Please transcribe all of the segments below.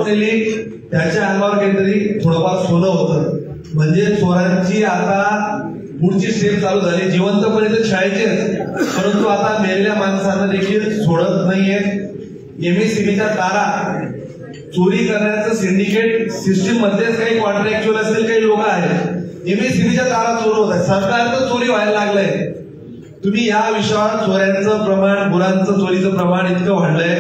Unfortunately त्याच्या अंगावर काहीतरी थोडंफार सोनं होतं. म्हणजे चोरांची आता पुढची स्टेप चालू झाली. जिवंतपणे तर छळायचेच, परंतु आता मेलेल्या माणसांना देखील सोडत नाहीये. एमएससीबीच्या तारा चोरी करण्याचं सिंडिकेट सिस्टीम मध्येच काही कॉन्ट्रॅक्च्युअल असतील काही लोक आहेत. एमएससीबीच्या तारा चोर होत आहेत. सरकारचं चोरी व्हायला लागलंय. तुम्ही या विषयावर चोऱ्यांचं प्रमाण, गुरांचं चोरीचं प्रमाण इतकं वाढलंय.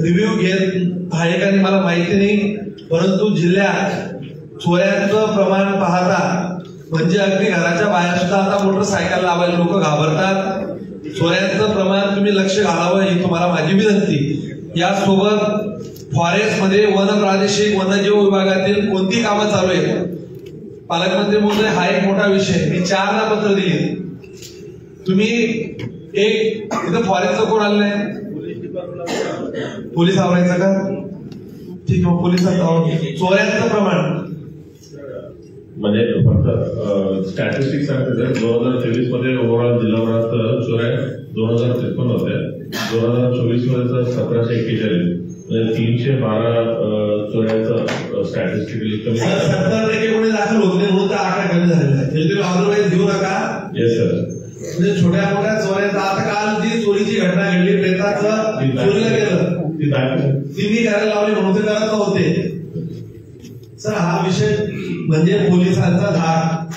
रिव्ह्यू घेत आहे का नाही मला माहिती नाही, परंतु जिल्ह्यात चोऱ्यांचं प्रमाण पाहता म्हणजे अगदी घराच्या बाहेर सुद्धा आता मोटरसायकल लावायला लोक घाबरतात. चोऱ्यांचं प्रमाण तुम्ही लक्ष घालावं ही तुम्हाला माझी विनंती. यासोबत फॉरेस्टमध्ये वन प्रादेशिक वन्यजीव विभागातील कोणती कामं चालू आहेत. पालकमंत्री महोदय हा एक मोठा विषय. मी 4दा पत्र दिली. तुम्ही एक इथं फॉरेस्टचं कोण आलं नाही, पोलीस आवरायचं का? ठीक आहे, पोलिसांचं चोऱ्यांचं प्रमाण म्हणजे फक्त स्टॅटिस्टिक्स सांगते 2023 मध्ये ओव्हरऑल जिल्हाभरात चोऱ्या 2053 होत्या. 2024 मध्ये 1741 म्हणजे 312 चोऱ्याचं स्टॅटिस्टिकली कमी. 70% कोणी दाखल होत नाही म्हणून आकडा कमी झालेला आहे. अदरवाईज घेऊ नका. Yes sir. म्हणजे छोट्या मोठ्या चोऱ्यांचा आता काल जी चोरीची घटना घडली, प्रेताचं चोरीला गेलं, तिन्ही करायला लावली म्हणून ते करत नव्हते. सर हा विषय म्हणजे पोलिसांचा धाक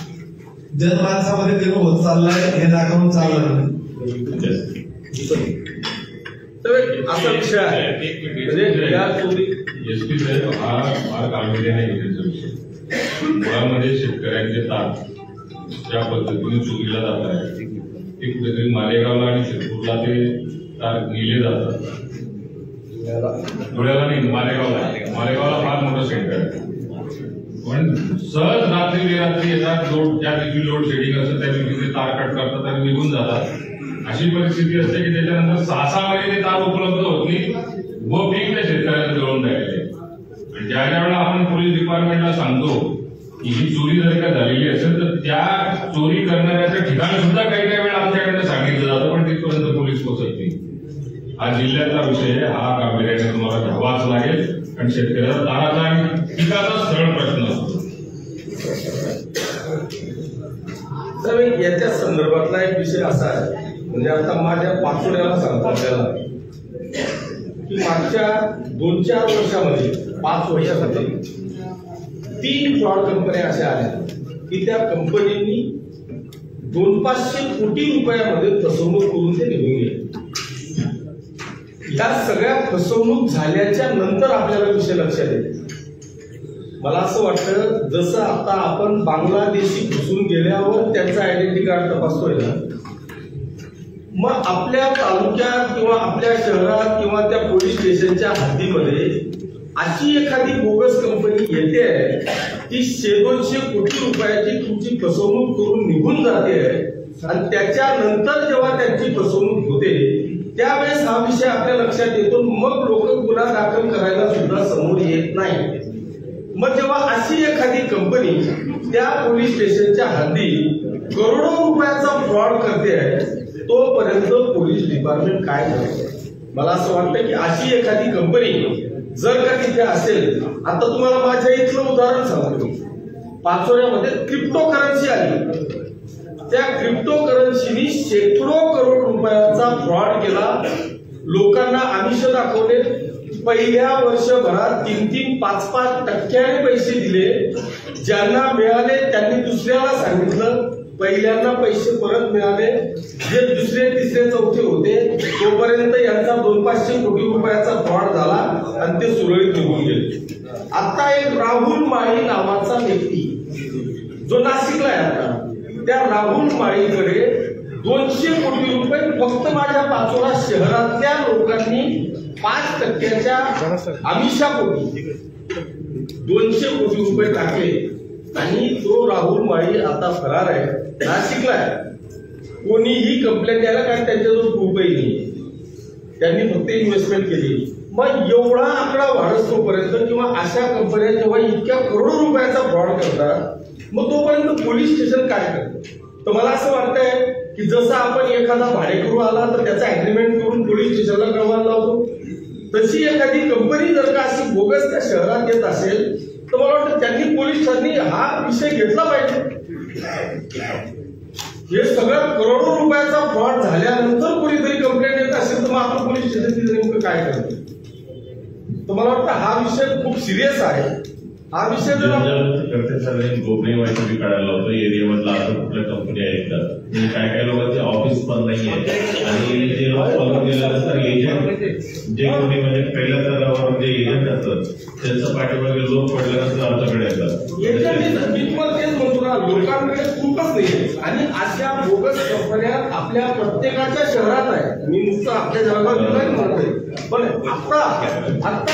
जनमानसामध्ये ते होत चाललाय हे दाखवून चाललं. असा विषय आहे म्हणजे या चोरी एसपी साहेब हा फार गांभीर्याने घेण्याचा विषय. मुळामध्ये शेतकऱ्यांचे ताक ज्या पद्धतीने चोरीला जात आहे ते कुठेतरी मालेगावला आणि शिरपूरला ते तार नेले जातात. धुळ्याला नाही, मालेगावला फार मोठं सेंटर आहे. पण सहज रात्री बेरात्री येतात. ज्या दिवशी लोड शेडिंग असतं त्या दिवशी ते तार कट करतात आणि निघून जातात. अशी परिस्थिती असते की त्याच्यानंतर 6 महिने ते तार उपलब्ध होत नाही व पीक त्या शेतकऱ्यांना जळून राहिले. आणि ज्या वेळेला आपण पोलीस डिपार्टमेंटला सांगतो की ही चोरी जर का झालेली असेल तर त्या चोरी करणाऱ्याच्या ठिकाणी सुद्धा काही वेळा आमच्याकडे सांगितलं जातं, पण तिथपर्यंत पोलीस पोहोचत नाही. हा जिल्ह्यातला विषय आहे. हा गांभीर्याने तुम्हाला घ्यावाच लागेल. कारण शेतकऱ्याचा ताराचा आणि पिकाचा सरळ प्रश्न असतो. याच्या संदर्भातला एक विषय असा आहे म्हणजे आता माझ्या पाचोड्याला सांगतो आपल्याला की मागच्या 2-4 वर्षामध्ये 5 वर्षासाठी 3 फ्रॉड कंपन्या अशा आल्या की त्या कंपनींनी 200-500 कोटी रुपयामध्ये फसवणूक करून ते निघून गेले. या सगळ्या फसवणूक झाल्याच्या नंतर आपल्याला विषय लक्षात येतो. मला असं वाटतं जसं आता आपण बांगलादेशी घुसून गेल्यावर त्यांचा आयडेंटिटी कार्ड तपासतोय ना, मग आपल्या तालुक्यात किंवा आपल्या शहरात किंवा त्या पोलीस स्टेशनच्या हद्दीमध्ये अशी एखादी बोगस कंपनी येते ती 100-200 कोटी रुपयाची तुमची फसवणूक करून निघून जाते आणि त्याच्यानंतर जेव्हा त्यांची फसवणूक होते त्यावेळेस हा विषय आपल्या लक्षात येतो. मग लोक गुन्हा दाखल करायला सुद्धा समोर येत नाही. मग जेव्हा अशी एखादी कंपनी त्या पोलीस स्टेशनच्या हद्दीत करोडो रुपयाचा फ्रॉड करते आहे तोपर्यंत पोलीस डिपार्टमेंट काय करते. मला असं वाटतं की अशी एखादी कंपनी जर का तिथे असेल, आता तुम्हाला माझ्या इथलं उदाहरण सांगतो. पाचोऱ्यामध्ये क्रिप्टो करन्सी आली. त्या क्रिप्टो करन्सीनी शेकडो करोड रुपयाचा फ्रॉड केला. लोकांना आमिष दाखवले. पहिल्या वर्षभरात 3-3, 5-5 टक्क्याने पैसे दिले. ज्यांना मिळाले त्यांनी दुसऱ्याला सांगितलं. पहिल्यांदा पैसे परत मिळाले. जे दुसरे, तिसरे, चौथे होते तोपर्यंत यांचा 200-500 कोटी रुपयाचा फ्रॉड झाला आणि ते सुरळीत निघून गेले. आता एक राहुल माळी नावाचा व्यक्ती जो नाशिकला आहे, आता त्या राहुल माळीकडे 200 कोटी रुपये फक्त माझ्या पाचोरा शहरातल्या लोकांनी 5% आमिषापोटी 200 कोटी रुपये टाकले आणि तो राहुल माळी आता फरार आहे, नाशिकला आहे. कोणीही कंप्लेंट द्यायला कारण त्यांच्याजवळ प्रूफही नाही. त्यांनी फक्त इन्व्हेस्टमेंट केली. मग एवढा आकडा वाढतोपर्यंत किंवा अशा कंपन्या जेव्हा इतक्या करोडो रुपयाचा फ्रॉड करतात मग तोपर्यंत पोलीस स्टेशन काय करतं. तर मला असं वाटतंय की जसं आपण एखादा भाडेकरू आला तर त्याचा अग्रीमेंट करून पोलीस स्टेशनला कळवायला लावतो, तशी एखादी कंपनी जर का अशी बोगस त्या शहरात येत असेल तर मला वाटतं त्यांनी पोलिसांनी हा विषय घेतला पाहिजे. हे सगळं करोडो रुपयाचा फ्रॉड झाल्यानंतर कोणीतरी कंप्लेंट येत असेल तर मग आपण पोलीस स्टेशन नेमकं काय करतो. तर मला वाटतं हा विषय खूप सिरियस आहे. हा विषय जर गोपनीय माहिती काढायला होतं एरियामधला असं कुठल्या कंपनी आहेत का, काय काय लोकांचे ऑफिस पण नाही आहे आणि जे लोक फॉलो केल्यानंतर एजंट जे कोणी म्हणजे पहिल्या स्तरावर जे एजंट असतात त्यांचं पाठीमागे लोक पडल्यानंतर आमच्याकडे येतात. मी तुम्हाला तेच म्हणतो ना, लोकांकडे खूपच नाही आणि अशा बोगस कंपन्या आपल्या प्रत्येकाच्या शहरात आहे. मी नुसतं आपल्या जळगाव जिल्ह्यात म्हणतोय, पण आता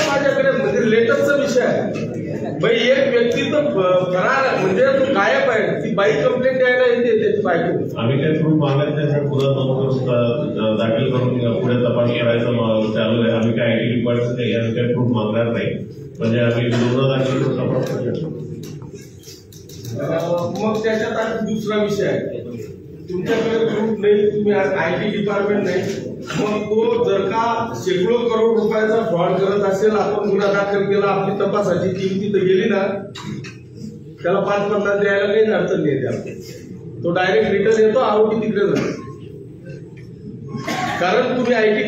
माझ्याकडे म्हणजे लेटेस्टचा विषय आहे. एक व्यक्ती तर फरार म्हणजे तो गायब आहे, ती बाई कंप्लेंट द्यायला येते त्याची बायको. आम्ही काही प्रूफ मागत नाही, पुरा दाखल करून पुढे तपास करायचं चालू आहे. आम्ही काय आयटी डिपार्टमेंट नाही, आम्ही काही प्रूफ मागणार नाही. म्हणजे आम्ही गुन्हा दाखल करून तपास करतो. मग त्याच्यात आणखी दुसरा विषय आहे, तुमच्याकडे प्रूफ नाही, तुम्ही आयटी डिपार्टमेंट नाही, मग तो जर का शेकडो करोड रुपयाचा फ्रॉड करत असेल, आपण गुन्हा दाखल केला, आपली तपासाची टीम तिथं गेली ना, त्याला 5-15 द्यायला काही अडचण नाही द्या. तो डायरेक्ट रिटर्न येतो, आरोपी तिकडे जातो. कारण तुम्ही आयटी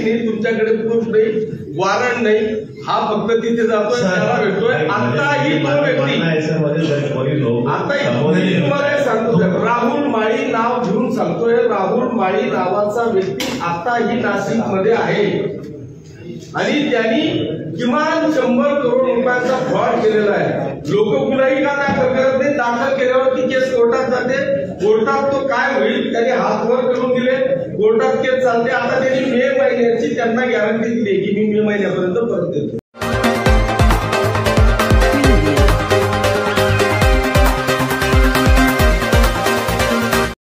नाही, तुमच्याकडे प्रूफ नाही, वॉरंट नाही, हा फक्त तिथे जातोय, त्याला भेटतोय. आताही तो व्यक्ती आता सांगतो, राहुल माळी नाव घेऊन सांगतोय, राहुल माळी नावाचा व्यक्ती आताही नाशिक मध्ये आहे आणि त्यांनी किमान 100 करोड रुपयाचा फ्रॉड केलेला आहे. लोक गुन्हाही का दाखल करत नाही, दाखल केल्यावरती केस कोर्टात जाते, कोर्टात तो काय होईल त्यांनी हात वर करून दिले, कोर्टात केस चालते. आता त्यांनी मे महिन्याची त्यांना गॅरंटी दिली की मी मे महिन्यापर्यंत परत देतो.